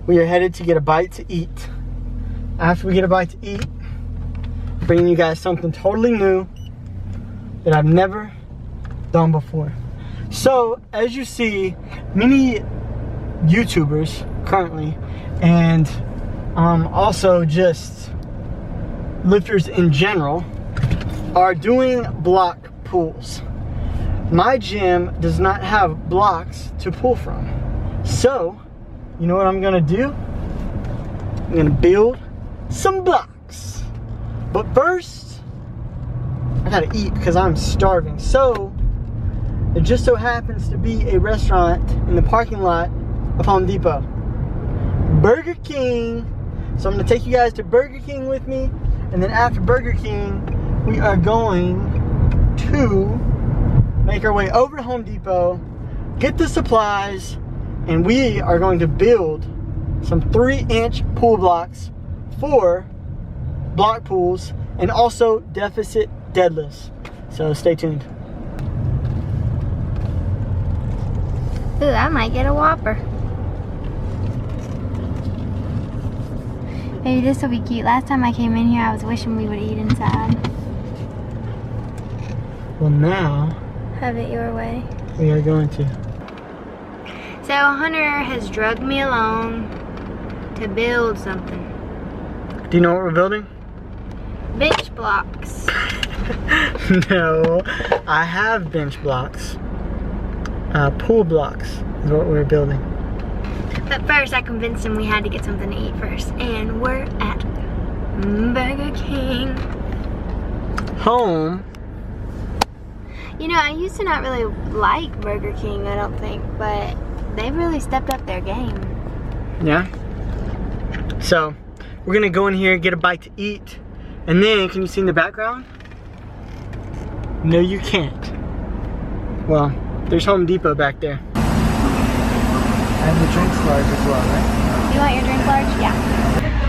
we are headed to get a bite to eat. After we get a bite to eat, bringing you guys something totally new that I've never done before. So, as you see, many YouTubers currently, and also just lifters in general, are doing block pulls. My gym does not have blocks to pull from. So, you know what I'm gonna do? I'm gonna build some blocks. But first, I gotta eat because I'm starving. So, there just so happens to be a restaurant in the parking lot of Home Depot. Burger King. So I'm gonna take you guys to Burger King with me. And then after Burger King, we are going to make our way over to Home Depot, get the supplies, and we are going to build some 3-inch pull blocks for block pulls and also deficit deadlifts. So stay tuned. Ooh, I might get a Whopper. Maybe this will be cute. Last time I came in here, I was wishing we would eat inside. Well, now Have it your way. we are going to. So Hunter has drugged me along to build something. Do you know what we're building? Bench blocks. No, I have bench blocks. Pull blocks is what we're building. But first I convinced him we had to get something to eat first. And we're at Burger King. Home. You know, I used to not really like Burger King, I don't think, but they've really stepped up their game. Yeah. So, we're gonna go in here, get a bite to eat, and then, can you see in the background? No, you can't. Well, there's Home Depot back there. And the drinks large as well, right? You want your drink large? Yeah.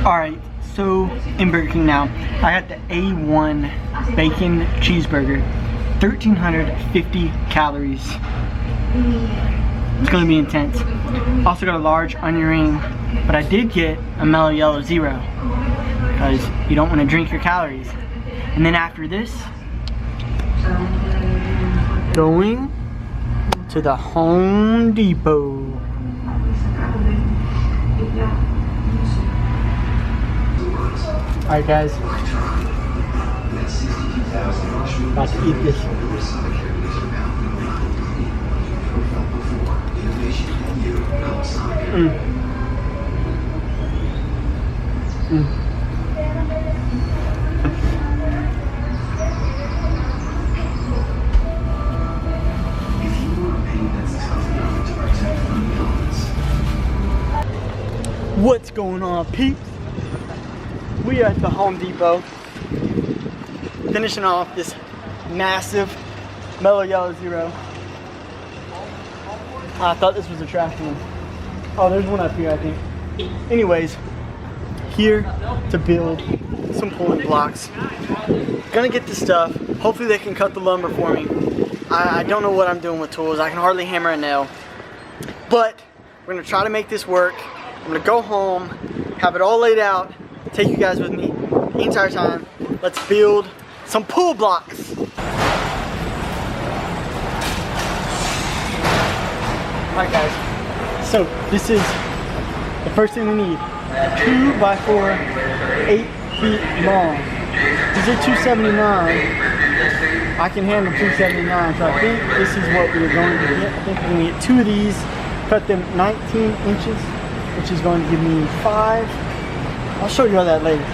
Alright, so in Burger King now, I got the A1 bacon cheeseburger, 1,350 calories. It's gonna be intense. Also got a large onion ring, but I did get a mellow yellow zero because you don't want to drink your calories. And then after this, going to the Home Depot. Alright guys, about to eat this. What's going on, peeps? We are at the Home Depot, finishing off this massive mellow yellow zero. I thought this was a trash one. Oh, there's one up here, I think. Anyways, here to build some pulling blocks. Gonna get the stuff. Hopefully they can cut the lumber for me. I don't know what I'm doing with tools. I can hardly hammer a nail. But we're gonna try to make this work. I'm gonna go home, have it all laid out, take you guys with me the entire time. Let's build some pull blocks. Alright guys, so this is the first thing we need. 2x4, 8 feet long. These are 279. I can handle 279, so I think this is what we're going to get. I think we're going to get 2 of these, cut them 19 inches, which is going to give me 5. I'll show you all that later.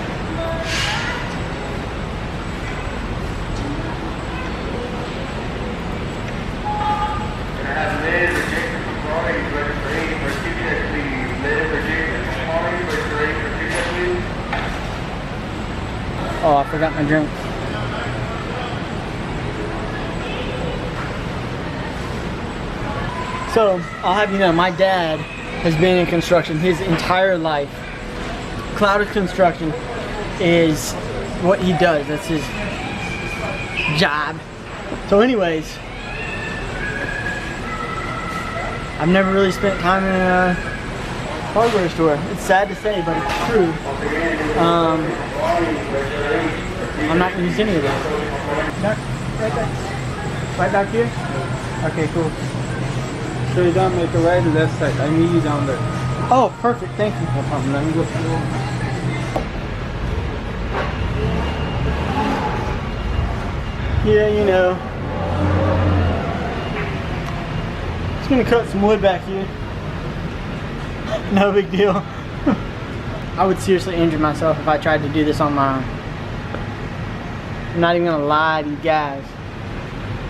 Oh, I forgot my drink. So, I'll have you know, my dad has been in construction his entire life. Cloud construction is what he does. That's his job. So anyways, I've never really spent time in hardware store. It's sad to say, but it's true. I'm not gonna use any of those. Right there. Right back here? Okay, cool. So you don't make a right and left side. I meet you down there. Oh, perfect. Thank you. No problem. Let me go through. Yeah, you know. Just gonna cut some wood back here. No big deal. I would seriously injure myself if I tried to do this on my own. I'm not even gonna lie to you guys.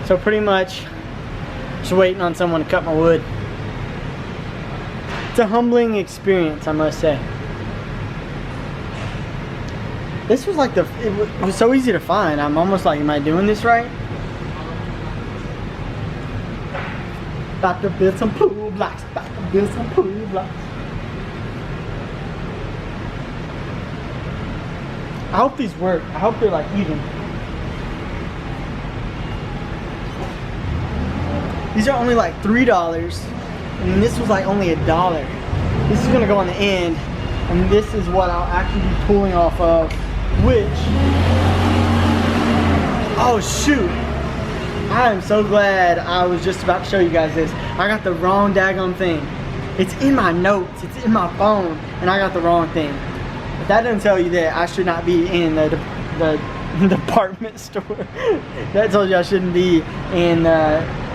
So pretty much, just waiting on someone to cut my wood. It's a humbling experience, I must say. This was like it was so easy to find. I'm almost like, am I doing this right? About to build some pool blocks. About to build some pool blocks. I hope these work. I hope they're like even. These are only like $3, and this was like only $1. This is gonna go on the end, and this is what I'll actually be pulling off of. Which, oh shoot! I am so glad I was just about to show you guys this. I got the wrong daggone thing. It's in my notes. It's in my phone, and I got the wrong thing. But that doesn't tell you that I should not be in the department store. That tells you I shouldn't be in.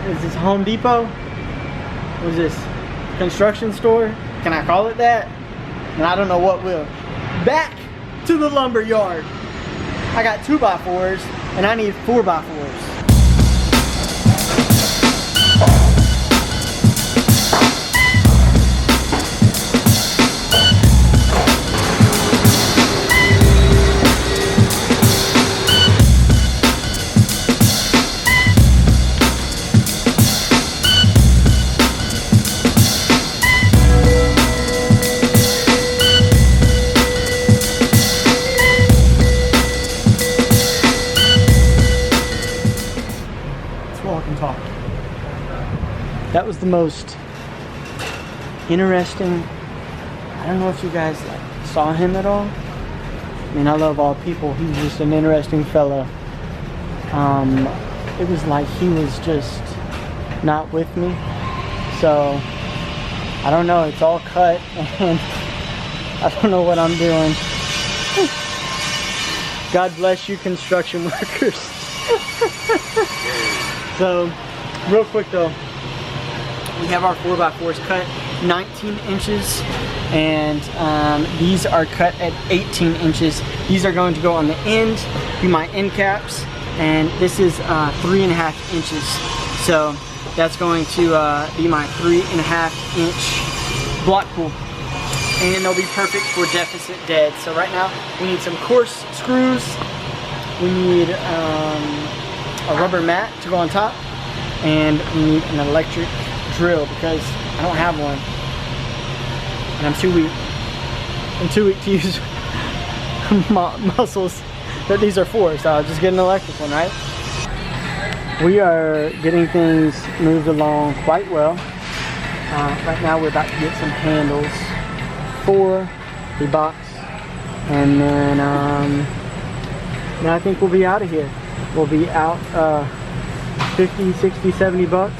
Is this Home Depot? What is this? Construction store? Can I call it that? And I don't know what will. Back to the lumber yard. I got 2x4s and I need 4x4s. That was the most interesting. I don't know if you guys saw him at all. I mean, I love all people. He's just an interesting fellow. It was like he was just not with me. So I don't know. It's all cut, and I don't know what I'm doing. God bless you, construction workers. So, real quick though. We have our 4x4s cut 19 inches, and these are cut at 18 inches. These are going to go on the end, be my end caps, and this is 3.5 inches. So that's going to be my 3.5 inch block pool, and they'll be perfect for deficit dead. So right now we need some coarse screws. We need a rubber mat to go on top, and we need an electric drill because I don't have one, and I'm too weak. I'm too weak to use muscles that these are for, so I'll just get an electric one, right? We are getting things moved along quite well. Right now we're about to get some handles for the box, and then I think we'll be out of here. We'll be out 50, 60, 70 bucks.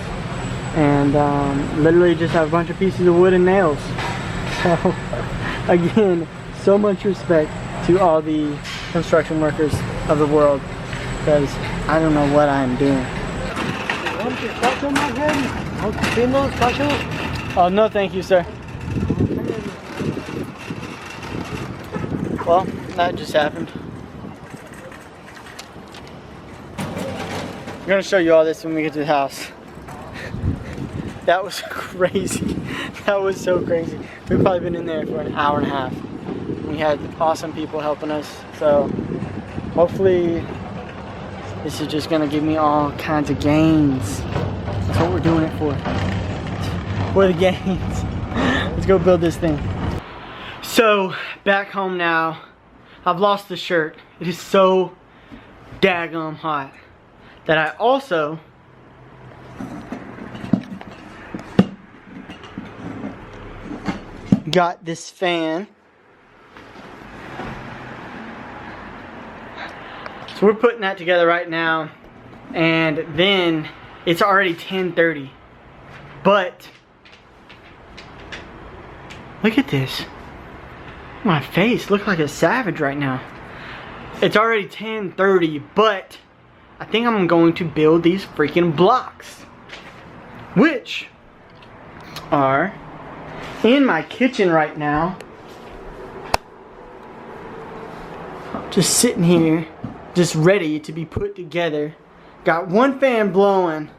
And literally just have a bunch of pieces of wood and nails. So again, so much respect to all the construction workers of the world, because I don't know what I am doing. Oh no, thank you, sir. Well, that just happened. I'm gonna show you all this when we get to the house. That was crazy. That was so crazy. We've probably been in there for an hour and a half. We had awesome people helping us. So hopefully this is just gonna give me all kinds of gains. That's what we're doing it for. For the gains. Let's go build this thing. So back home now. I've lost the shirt. It is so daggum hot that I also got this fan. So we're putting that together right now, and then it's already 10:30. But look at this. My face looks like a savage right now. It's already 10:30, but I think I'm going to build these freaking blocks, which are in my kitchen right now. Just sitting here, just ready to be put together. Got one fan blowing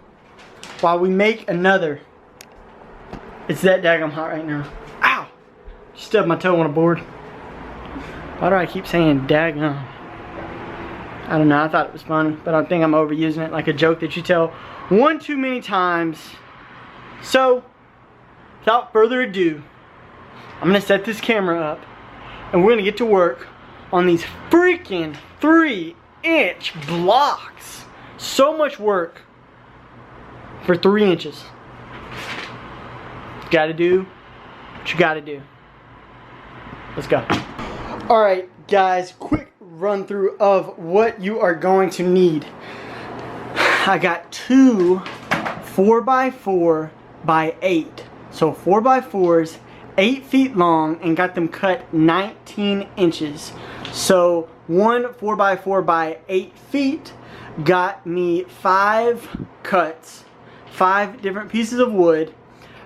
while we make another. It's that daggum hot right now. Ow! Stubbed my toe on a board. Why do I keep saying daggum? I don't know, I thought it was funny, but I think I'm overusing it like a joke that you tell one too many times. So, without further ado, I'm gonna set this camera up and we're gonna get to work on these freaking 3-inch blocks. So much work for 3 inches. Gotta do what you gotta do. Let's go. Alright guys, quick run through of what you are going to need. I got two 4x4 by 8. So 4x4s, 8 feet long, and got them cut 19 inches. So one 4x4 by 8 feet got me 5 cuts, 5 different pieces of wood.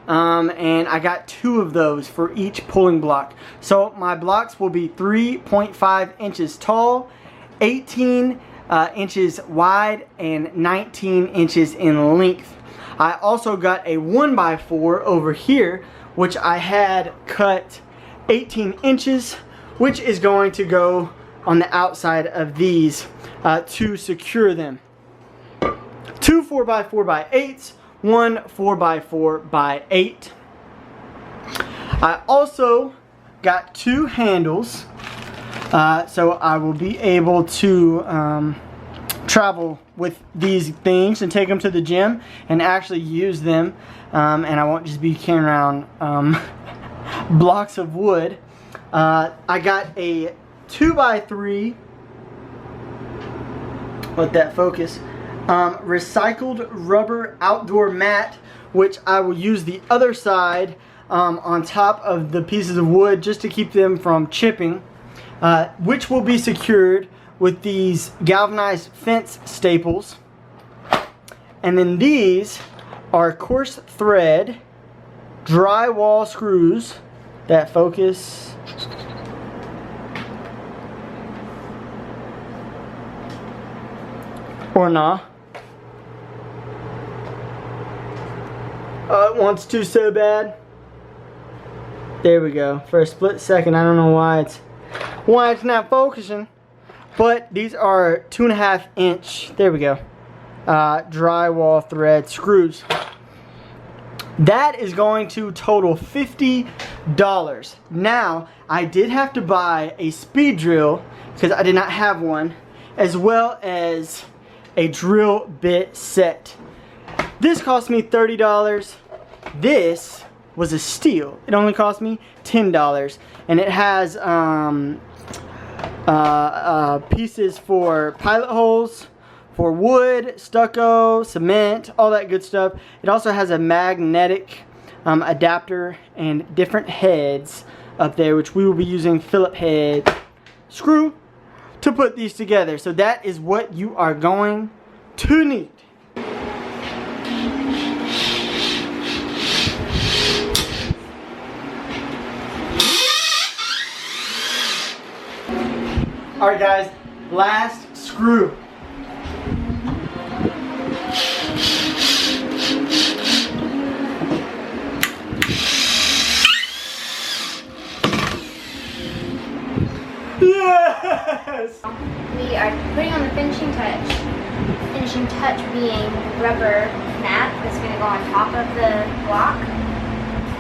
And I got 2 of those for each pulling block. So my blocks will be 3.5 inches tall, 18 inches wide, and 19 inches in length. I also got a 1x4 over here, which I had cut 18 inches, which is going to go on the outside of these to secure them. 2 4x4 by 8s, 1 4x4 by 8. I also got 2 handles, so I will be able to travel with these things and take them to the gym and actually use them, and I won't just be carrying around blocks of wood. I got a 2x3, let that focus, recycled rubber outdoor mat, which I will use the other side on top of the pieces of wood just to keep them from chipping, which will be secured with these galvanized fence staples. And then these are coarse thread drywall screws that focus. Or nah. Oh, it wants to so bad. There we go. For a split second, I don't know why it's not focusing. But these are 2.5 inch. There we go. Drywall thread screws. That is going to total $50. Now, I did have to buy a speed drill because I did not have one, as well as a drill bit set. This cost me $30. This was a steal. It only cost me $10, and it has pieces for pilot holes, for wood, stucco, cement, all that good stuff. It also has a magnetic adapter and different heads up there, which we will be using Phillip head screw to put these together. So that is what you are going to need. Alright guys, last screw. Yes! We are putting on the finishing touch. Finishing touch being rubber mat that's going to go on top of the block.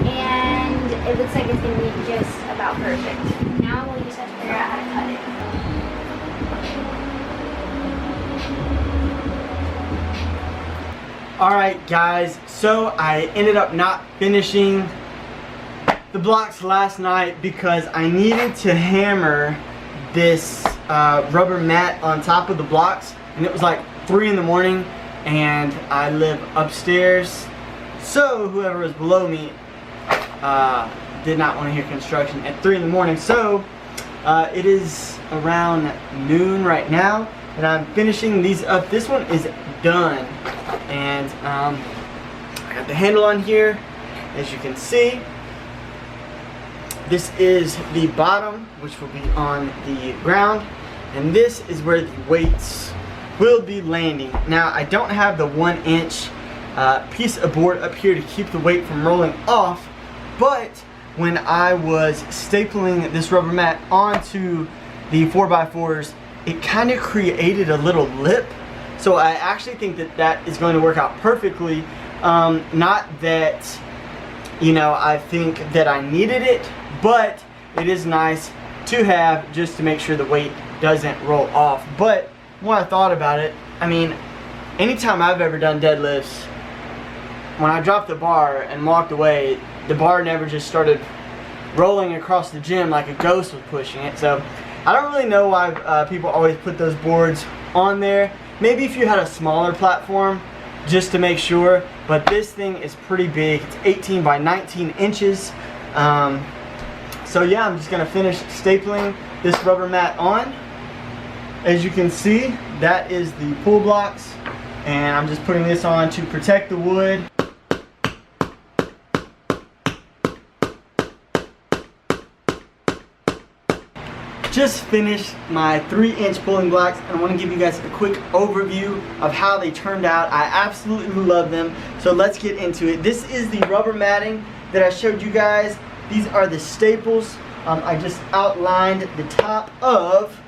And it looks like it's going to be just about perfect. Now we just have to figure out how to cut it. Alright guys, so I ended up not finishing the the blocks last night because I needed to hammer this rubber mat on top of the blocks, and it was like 3 in the morning, and I live upstairs, so whoever was below me did not want to hear construction at 3 in the morning. So it is around noon right now, and I'm finishing these up. This one is done, and I got the handle on here, as you can see. This is the bottom, which will be on the ground, and this is where the weights will be landing. Now, I don't have the 1-inch piece of board up here to keep the weight from rolling off, but when I was stapling this rubber mat onto the 4x4s, it kind of created a little lip. So I actually think that that is going to work out perfectly. Not that, you know, I think that I needed it, but it is nice to have just to make sure the weight doesn't roll off. But when I thought about it, I mean, anytime I've ever done deadlifts, when I dropped the bar and walked away, the bar never just started rolling across the gym like a ghost was pushing it. So I don't really know why people always put those boards on there. Maybe if you had a smaller platform, just to make sure, but this thing is pretty big. It's 18 by 19 inches. So yeah, I'm just gonna finish stapling this rubber mat on. As you can see, that is the pull blocks, and I'm just putting this on to protect the wood. Just finished my 3-inch pulling blocks, and I want to give you guys a quick overview of how they turned out. I absolutely love them, so let's get into it. This is the rubber matting that I showed you guys. These are the staples. I just outlined the top of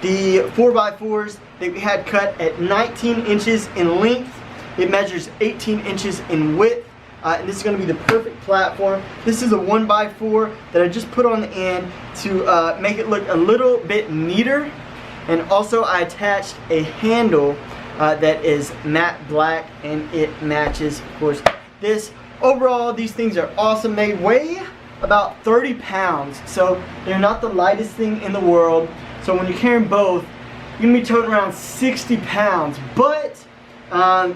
the 4x4s that we had cut at 19 inches in length. It measures 18 inches in width. And this is going to be the perfect platform. This is a 1x4 that I just put on the end to make it look a little bit neater. And also I attached a handle that is matte black, and it matches, of course, this. Overall, these things are awesome. They weigh about 30 pounds, so they're not the lightest thing in the world. So when you're carrying both, you're going to be toting around 60 pounds. But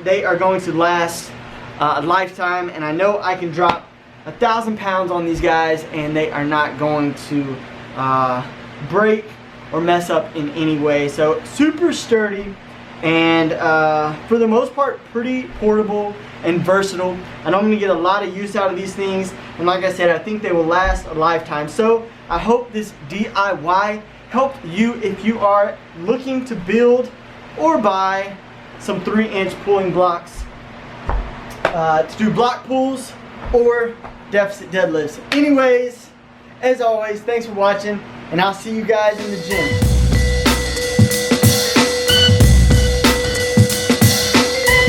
they are going to last a lifetime, and I know I can drop 1,000 pounds on these guys and they are not going to break or mess up in any way. So super sturdy, and for the most part pretty portable and versatile. I know I'm going to get a lot of use out of these things, and like I said, I think they will last a lifetime. So I hope this DIY helped you if you are looking to build or buy some 3-inch pulling blocks to do block pulls or deficit deadlifts. Anyways, as always, thanks for watching, and I'll see you guys in the gym.